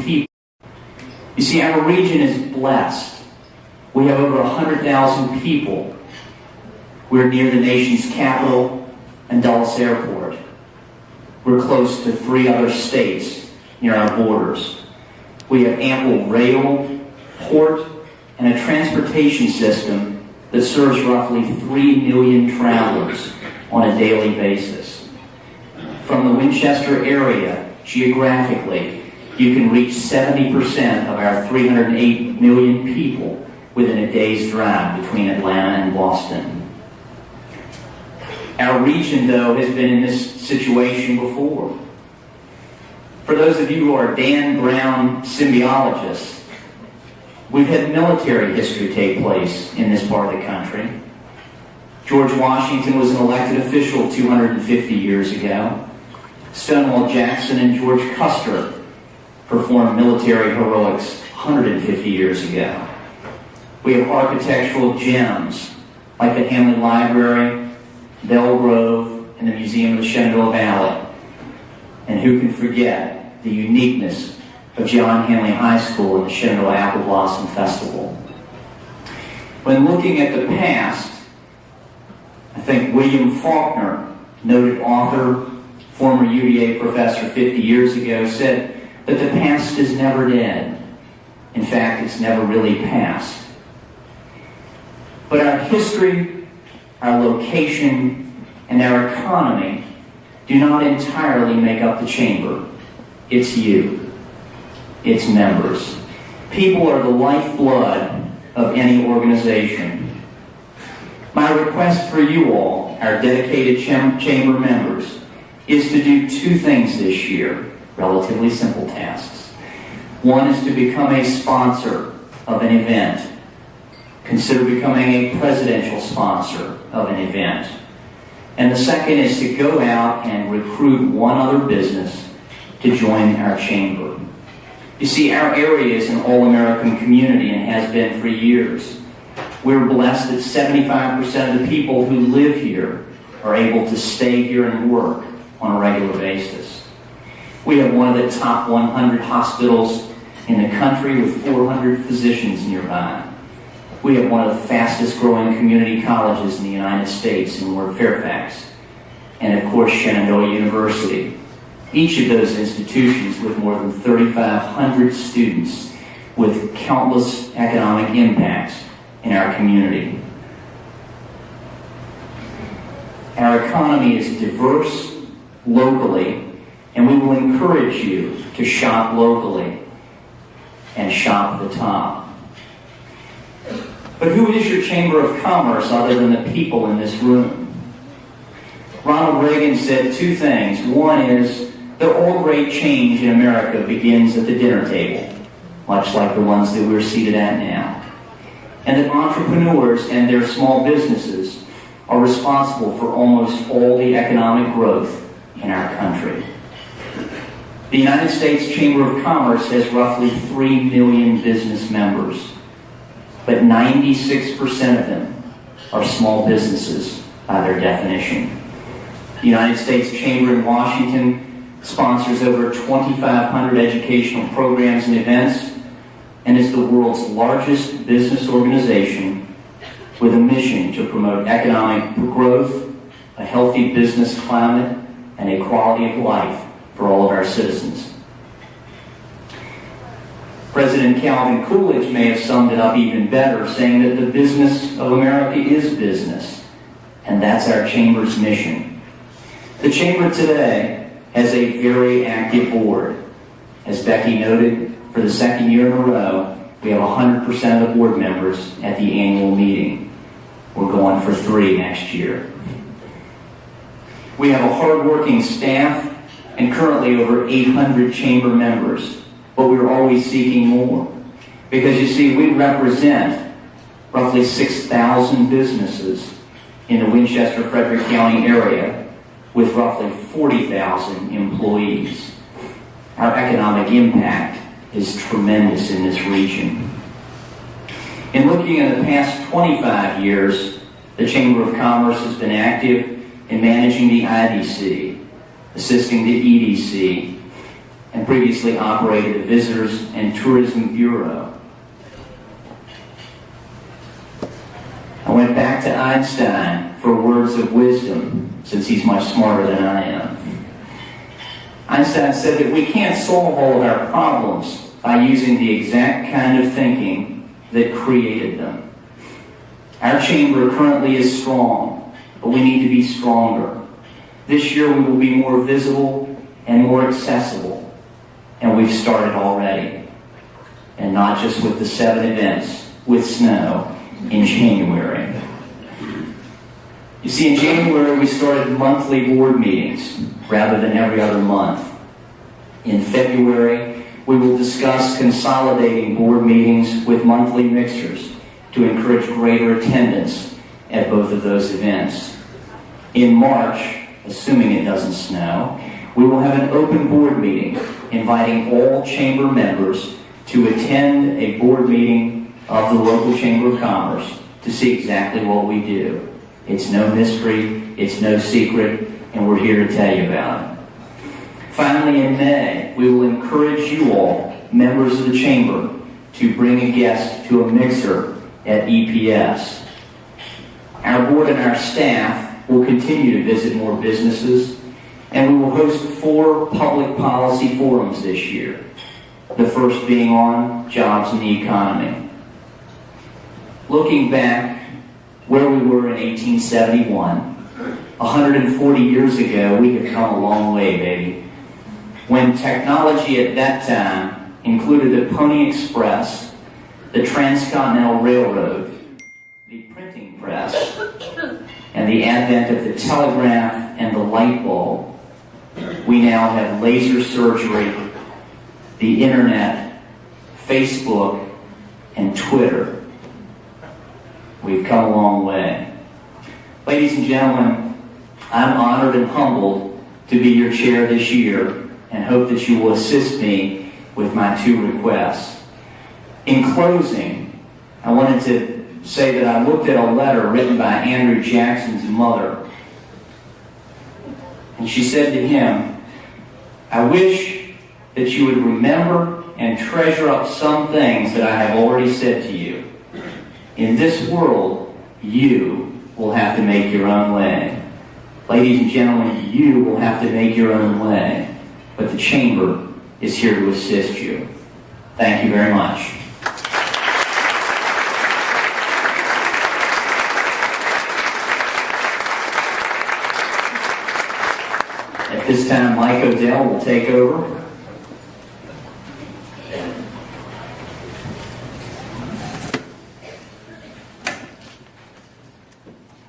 people. You see, our region is blessed. We have over 100,000 people. We're near the nation's capital and Dulles Airport. We're close to 3 other states near our borders. We have ample rail, port, and a transportation system that serves roughly 3 million travelers on a daily basis. From the Winchester area, geographically, you can reach 70% of our 308 million people within a day's drive between Atlanta and Boston. Our region, though, has been in this situation before. For those of you who are Dan Brown symbiologists, we've had military history take place in this part of the country. George Washington was an elected official 250 years ago. Stonewall Jackson and George Custer performed military heroics 150 years ago. We have architectural gems like the Hamlin Library, Bell Grove, and the Museum of the Shenandoah Valley. And who can forget the uniqueness of John Hanley High School and the Shenandoah Apple Blossom Festival. When looking at the past, I think William Faulkner, noted author, former UVA professor 50 years ago, said that the past is never dead. In fact, it's never really past. But our history, our location, and our economy do not entirely make up the chamber. It's you. It's members. People are the lifeblood of any organization. My request for you all, our dedicated chamber members, is to do 2 things this year, relatively simple tasks. One is to become a sponsor of an event. Consider becoming a presidential sponsor of an event. And the second is to go out and recruit one other business to join our chamber. You see, our area is an all-American community and has been for years. We're blessed that 75% of the people who live here are able to stay here and work on a regular basis. We have one of the top 100 hospitals in the country with 400 physicians nearby. We have one of the fastest growing community colleges in the United States in North Fairfax. And of course, Shenandoah University. Each of those institutions with more than 3,500 students with countless economic impacts in our community. Our economy is diverse locally, and we will encourage you to shop locally and shop at the top. But who is your Chamber of Commerce other than the people in this room? Ronald Reagan said 2 things. One is that all great change in America begins at the dinner table, much like the ones that we're seated at now. And that entrepreneurs and their small businesses are responsible for almost all the economic growth in our country. The United States Chamber of Commerce has roughly 3 million business members, but 96% of them are small businesses by their definition. The United States Chamber in Washington sponsors over 2,500 educational programs and events and is the world's largest business organization with a mission to promote economic growth, a healthy business climate, and a quality of life for all of our citizens. President Calvin Coolidge may have summed it up even better, saying that the business of America is business, and that's our Chamber's mission. The Chamber today has a very active board. As Becky noted, for the 2nd year in a row, we have 100% of the board members at the annual meeting. We're going for 3 next year. We have a hard-working staff and currently over 800 chamber members, but we're always seeking more. Because you see, we represent roughly 6,000 businesses in the Winchester-Frederick County area with roughly 40,000 employees. Our economic impact is tremendous in this region. In looking at the past 25 years, the Chamber of Commerce has been active in managing the IDC, assisting the EDC, and previously operated the Visitors and Tourism Bureau. I went back to Einstein for words of wisdom, since he's much smarter than I am. Einstein said that we can't solve all of our problems by using the exact kind of thinking that created them. Our chamber currently is strong, but we need to be stronger. This year we will be more visible and more accessible, and we've started already. And not just with the 7 events with snow in January. You see, in January we started monthly board meetings rather than every other month. In February, we will discuss consolidating board meetings with monthly mixers to encourage greater attendance at both of those events. In March, assuming it doesn't snow, we will have an open board meeting inviting all chamber members to attend a board meeting of the local Chamber of Commerce to see exactly what we do. It's no mystery, it's no secret, and we're here to tell you about it. Finally, in May, we will encourage you all, members of the Chamber, to bring a guest to a mixer at EPS. Our board and our staff will continue to visit more businesses, and we will host 4 public policy forums this year, the first being on jobs and the economy. Looking back where we were in 1871, 140 years ago, we have come a long way, baby. When technology at that time included the Pony Express, the Transcontinental Railroad, the printing press, and the advent of the telegraph and the light bulb, we now have laser surgery, the internet, Facebook, and Twitter. We've come a long way. Ladies and gentlemen, I'm honored and humbled to be your chair this year and hope that you will assist me with my 2 requests. In closing, I wanted to say that I looked at a letter written by Andrew Jackson's mother, and she said to him, "I wish that you would remember and treasure up some things that I have already said to you. In this world, you will have to make your own way. Ladies and gentlemen, you will have to make your own way, but the Chamber is here to assist you." Thank you very much. At this time, Mike Odell will take over.